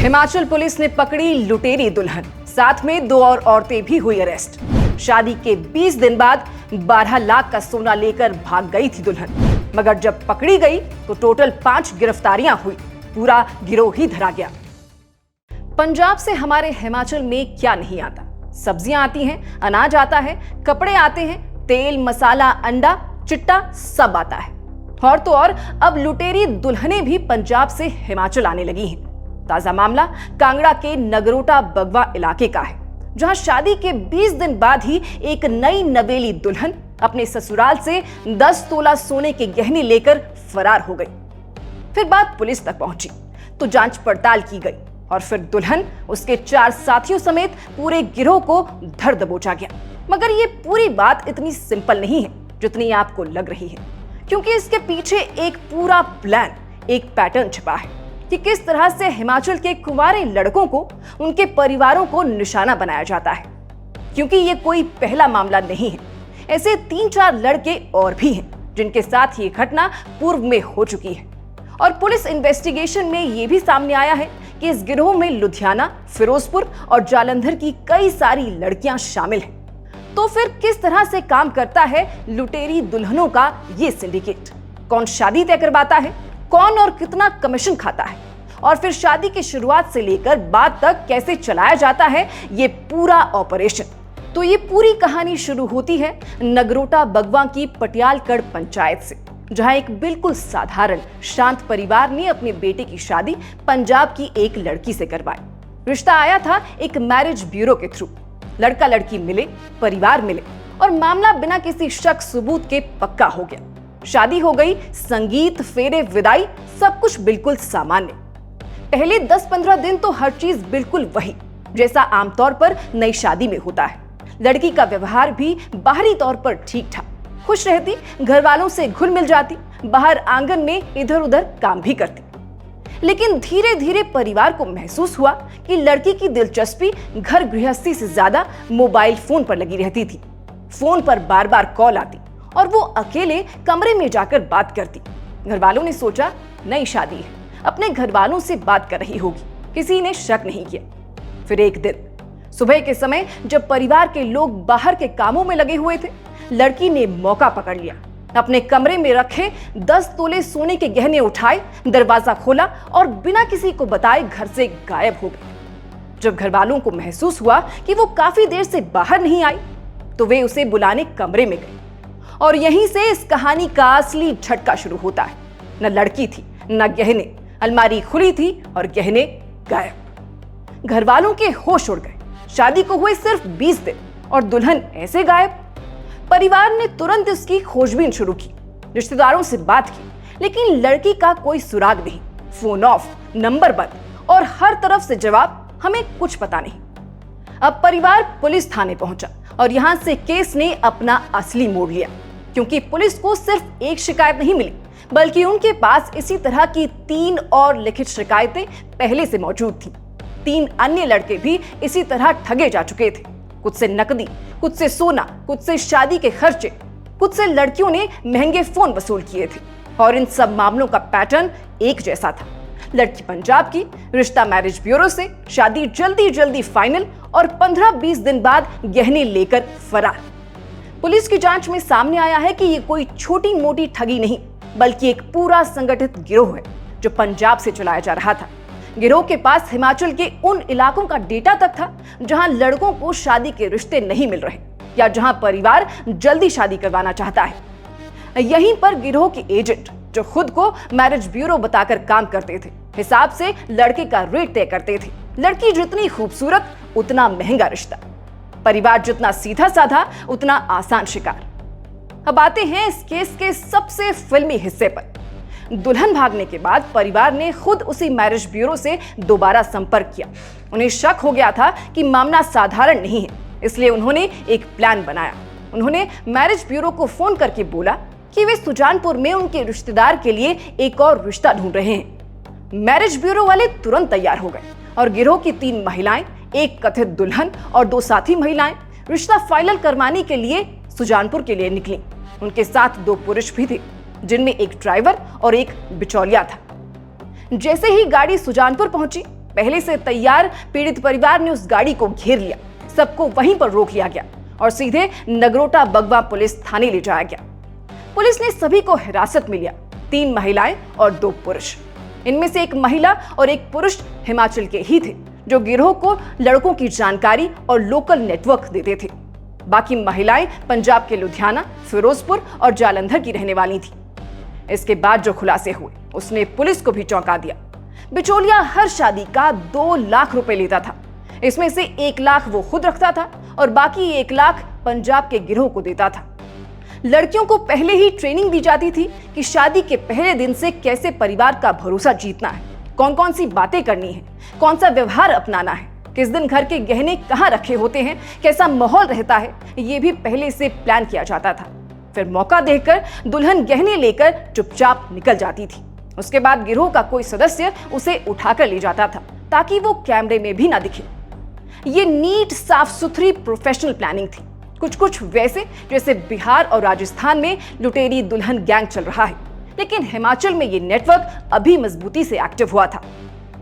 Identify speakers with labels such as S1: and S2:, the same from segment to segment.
S1: Himachal police ने पकड़ी लुटेरी दुल्हन, साथ में 2 और औरतें भी हुई अरेस्ट। शादी के 20 दिन बाद 12 लाख का सोना लेकर भाग गई थी दुल्हन, मगर जब पकड़ी गई तो टोटल 5 गिरफ्तारियां हुई, पूरा गिरोह ही धरा गया। पंजाब से हमारे हिमाचल में क्या नहीं आता? सब्जियां आती हैं, अनाज आता है, कपड़े आते हैं, तेल, मसाला, अंडा, चिट्टा सब आता है। और तो और अब लुटेरी दुल्हनें भी पंजाब से हिमाचल आने लगी हैं। ताजा मामला कांगड़ा के नगरोटा बगवा इलाके का है, जहां शादी के 20 दिन बाद ही एक नई नवेली दुल्हन अपने ससुराल से 10 तोला सोने के गहने लेकर फरार हो गई। फिर बात पुलिस तक पहुंची तो जांच पड़ताल की गई और फिर दुल्हन उसके 4 साथियों समेत पूरे गिरोह को धर दबोचा गया। मगर ये पूरी बात इतनी सिंपल नहीं है जितनी आपको लग रही है, क्योंकि इसके पीछे एक पूरा प्लान, एक पैटर्न छिपा है कि किस तरह से हिमाचल के कुंवारे लड़कों को, उनके परिवारों को निशाना बनाया जाता है। क्योंकि ये कोई पहला मामला नहीं है, ऐसे 3-4 लड़के और भी हैं जिनके साथ ये घटना पूर्व में हो चुकी है। और पुलिस इन्वेस्टिगेशन में ये भी सामने आया है कि इस गिरोह में लुधियाना, फिरोजपुर और जालंधर की कई सारी लड़कियां शामिल हैं। तो फिर किस तरह से काम करता है लुटेरी दुल्हनों का ये सिंडिकेट? कौन शादी तय करवाता है, कौन और कितना कमीशन खाता है, और फिर शादी की शुरुआत से लेकर बाद तक कैसे चलाया जाता है ये पूरा ऑपरेशन? तो ये पूरी कहानी शुरू होती है नगरोटा बगवा की पटियालगढ़ पंचायत से, जहां एक बिल्कुल साधारण शांत परिवार ने अपने बेटे की शादी पंजाब की एक लड़की से करवाई। रिश्ता आया था एक मैरिज ब्यूरो के थ्रू। लड़का लड़की मिले, परिवार मिले और मामला बिना किसी शक सबूत के पक्का हो गया। शादी हो गई, संगीत, फेरे, विदाई, सब कुछ बिल्कुल सामान्य। पहले 10-15 दिन तो हर चीज बिल्कुल वही जैसा आमतौर पर नई शादी में होता है। लड़की का व्यवहार भी बाहरी तौर पर ठीक ठाक, खुश रहती, घर वालों से घुल मिल जाती, बाहर आंगन में इधर उधर काम भी करती। लेकिन धीरे धीरे परिवार को महसूस हुआ कि लड़की की दिलचस्पी घर गृहस्थी से ज्यादा मोबाइल फोन पर लगी रहती थी। फोन पर बार बार कॉल आती और वो अकेले कमरे में जाकर बात करती। घर वालों ने सोचा नई शादी है, अपने घर वालों से बात कर रही होगी, किसी ने शक नहीं किया। फिर एक दिन सुबह के समय जब परिवार के लोग बाहर के कामों में लगे हुए थे, लड़की ने मौका पकड़ लिया। अपने कमरे में रखे 10 तोले सोने के गहने उठाए, दरवाजा खोला और बिना किसी को बताए घर से गायब हो गई। जब घर वालों को महसूस हुआ कि वो काफी देर से बाहर नहीं आई, तो वे उसे बुलाने कमरे में गए। और यहीं से इस कहानी का असली झटका शुरू होता है। न लड़की थी, न गहने, अलमारी खुली थी और गहने गायब। घर वालों के होश उड़ गए। शादी को हुए सिर्फ 20 दिन और दुल्हन ऐसे गायब। परिवार ने तुरंत इसकी खोजबीन शुरू की, रिश्तेदारों से बात की, लेकिन लड़की का कोई सुराग नहीं। फोन ऑफ, नंबर बंद और हर तरफ से जवाब हमें कुछ पता नहीं। अब परिवार पुलिस थाने पहुंचा और यहां से केस ने अपना असली मोड़ लिया, क्योंकि पुलिस को सिर्फ एक शिकायत नहीं मिली, बल्कि उनके पास इसी तरह की 3 और लिखित शिकायतें पहले से मौजूद थीं। 3 अन्य लड़के भी इसी तरह ठगे जा चुके थे। कुछ से नकदी, कुछ से सोना, कुछ से शादी के खर्चे, कुछ से लड़कियों ने महंगे फोन वसूल किए थे। और इन सब मामलों का पैटर्न एक जैसा था। लड़की पंजाब की, रिश्ता मैरिज ब्यूरो से, शादी जल्दी जल्दी फाइनल और 15-20 दिन बाद गहने लेकर फरार। पुलिस की जांच में सामने आया है कि ये कोई छोटी मोटी ठगी नहीं, बल्कि एक पूरा संगठित गिरोह है जो पंजाब से चलाया जा रहा था। गिरोह के पास हिमाचल के उन इलाकों का डेटा तक था जहां लड़कों को शादी के रिश्ते नहीं मिल रहे या जहां परिवार जल्दी शादी करवाना चाहता है। यहीं पर गिरोह के एजेंट, जो खुद को मैरिज ब्यूरो बताकर काम करते थे, हिसाब से लड़के का रेट तय करते थे। लड़की जितनी खूबसूरत उतना महंगा रिश्ता, परिवार जितना सीधा साधा उतना आसान शिकार। अब आते हैं इस केस के सबसे फिल्मी हिस्से पर। दुल्हन भागने के बाद परिवार ने खुद उसी मैरिज ब्यूरो से दोबारा संपर्क किया। उन्हें शक हो गया था कि मामला साधारण नहीं है, इसलिए उन्होंने एक प्लान बनाया। उन्होंने मैरिज ब्यूरो को फोन करके बोला कि वे सुजानपुर में उनके रिश्तेदार के लिए एक और रिश्ता ढूंढ रहे हैं। मैरिज ब्यूरो वाले तुरंत तैयार हो गए और गिरोह की 3 महिलाएं, एक कथित दुल्हन और 2 साथी महिलाएं रिश्ता फाइनल करवाने के लिए सुजानपुर के लिए निकली। उनके साथ 2 पुरुष भी थे, जिनमें एक ड्राइवर और एक बिचौलिया था। जैसे ही गाड़ी सुजानपुर पहुंची, पहले से तैयार पीड़ित परिवार ने उस गाड़ी को घेर लिया। सबको वहीं पर रोक लिया गया और सीधे नगरोटा बगवा पुलिस थाने ले जाया गया। पुलिस ने सभी को हिरासत में लिया, 3 महिलाएं और 2 पुरुष। इनमें से एक महिला और एक पुरुष हिमाचल के ही थे, जो गिरोह को लड़कों की जानकारी और लोकल नेटवर्क देते थे। बाकी महिलाएं पंजाब के लुधियाना, फिरोजपुर और जालंधर की रहने वाली थी। इसके बाद जो खुलासे हुए उसने पुलिस को भी चौंका दिया। बिचौलिया हर शादी का 2 लाख रुपए लेता था। इसमें से 1 लाख वो खुद रखता था और बाकी 1 लाख पंजाब के गिरोह को देता था। लड़कियों को पहले ही ट्रेनिंग दी जाती थी कि शादी के पहले दिन से कैसे परिवार का भरोसा जीतना है, कौन कौन सी बातें करनी है, कौन सा व्यवहार अपनाना है, किस दिन घर के गहने कहाँ रखे होते हैं, कैसा माहौल रहता है, ये भी पहले से प्लान किया जाता था। फिर मौका देखकर दुल्हन गहने लेकर चुपचाप निकल जाती थी। उसके बाद गिरोह का कोई सदस्य उसे उठाकर ले जाता था ताकि वो कैमरे में भी ना दिखे। ये नीट, साफ सुथरी प्रोफेशनल प्लानिंग थी, कुछ वैसे जैसे बिहार और राजस्थान में लुटेरी दुल्हन गैंग चल रहा है, लेकिन हिमाचल में ये नेटवर्क अभी मजबूती से एक्टिव हुआ था।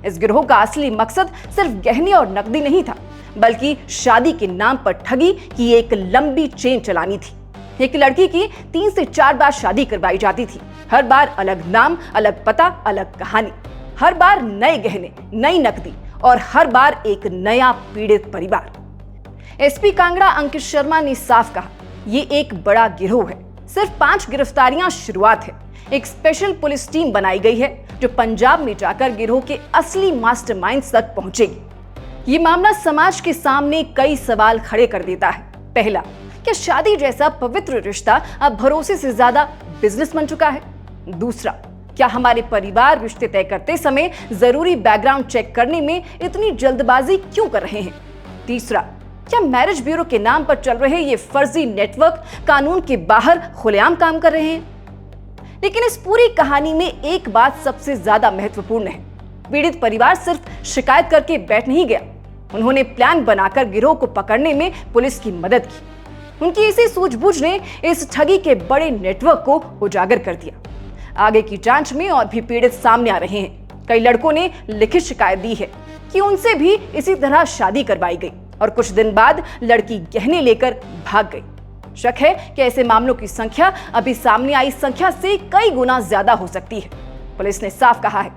S1: इस गिरोह का असली मकसद सिर्फ गहने और नकदी नहीं था, बल्कि शादी के नाम पर ठगी की एक लंबी चेन चलानी थी। एक लड़की की 3 से 4 बार शादी करवाई जाती थी। हर बार अलग नाम, अलग पता, अलग कहानी। हर बार नए गहने, नई नकदी और हर बार एक नया पीड़ित परिवार। एसपी कांगड़ा अंकित शर्मा ने साफ कहा, ये एक बड़ा गिरोह है। सिर्फ 5 गिरफ्तारियां शुरुआत है। एक स्पेशल पुलिस टीम बनाई गई है जो पंजाब में जाकर गिरोह के असली मास्टरमाइंड्स तक पहुंचेगी। ये मामला समाज के सामने कई सवाल खड़े कर देता है। पहला, क्या शादी जैसा पवित्र रिश्ता अब भरोसे से ज्यादा बिजनेस बन चुका है? दूसरा, क्या हमारे परिवार रिश्ते तय करते समय जरूरी बैकग्राउंड चेक करने में इतनी जल्दबाजी क्यों कर रहे हैं? तीसरा, क्या मैरिज ब्यूरो के नाम पर चल रहे ये फर्जी नेटवर्क कानून के बाहर खुलेआम काम कर रहे हैं? लेकिन इस पूरी कहानी में एक बात सबसे ज्यादा महत्वपूर्ण है। पीड़ित परिवार सिर्फ शिकायत करके बैठ नहीं गया, उन्होंने प्लान बनाकर गिरोह को पकड़ने में पुलिस की मदद की। उनकी इसी सूझबूझ ने इस ठगी के बड़े नेटवर्क को उजागर कर दिया। आगे की जांच में और भी पीड़ित सामने आ रहे हैं। कई लड़कों ने लिखित शिकायत दी है कि उनसे भी इसी तरह शादी करवाई गई और कुछ दिन बाद लड़की गहने लेकर भाग गई। शक है कि ऐसे मामलों की संख्या अभी सामने आई संख्या से कई गुना ज्यादा हो सकती है। पुलिस ने साफ कहा है,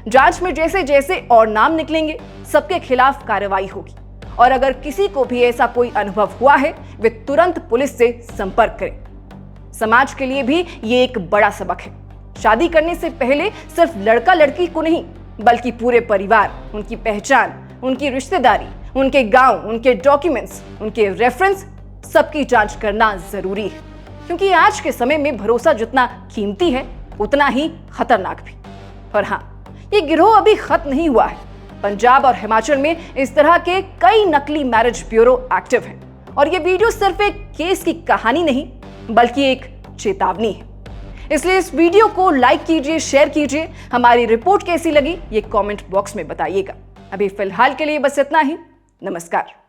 S1: जांच में जैसे जैसे और नाम निकलेंगे, सबके खिलाफ कार्रवाई होगी और अगर किसी को भी ऐसा कोई अनुभव हुआ है, वे तुरंत पुलिस से संपर्क करें। समाज के लिए भी ये एक बड़ा सबक है। शादी करने से पहले सिर्फ लड़का लड़की को नहीं, बल्कि पूरे परिवार, उनकी पहचान, उनकी रिश्तेदारी, उनके गांव, उनके डॉक्यूमेंट्स, उनके रेफरेंस, सबकी जांच करना जरूरी है। क्योंकि आज के समय में भरोसा जितना कीमती है, उतना ही खतरनाक भी। और हाँ, ये गिरोह अभी खत्म नहीं हुआ है। पंजाब और हिमाचल में इस तरह के कई नकली मैरिज ब्यूरो एक्टिव हैं और ये वीडियो सिर्फ एक केस की कहानी नहीं, बल्कि एक चेतावनी है। इसलिए इस वीडियो को लाइक कीजिए, शेयर कीजिए। हमारी रिपोर्ट कैसी लगी ये कमेंट बॉक्स में बताइएगा। अभी फिलहाल के लिए बस इतना ही। नमस्कार।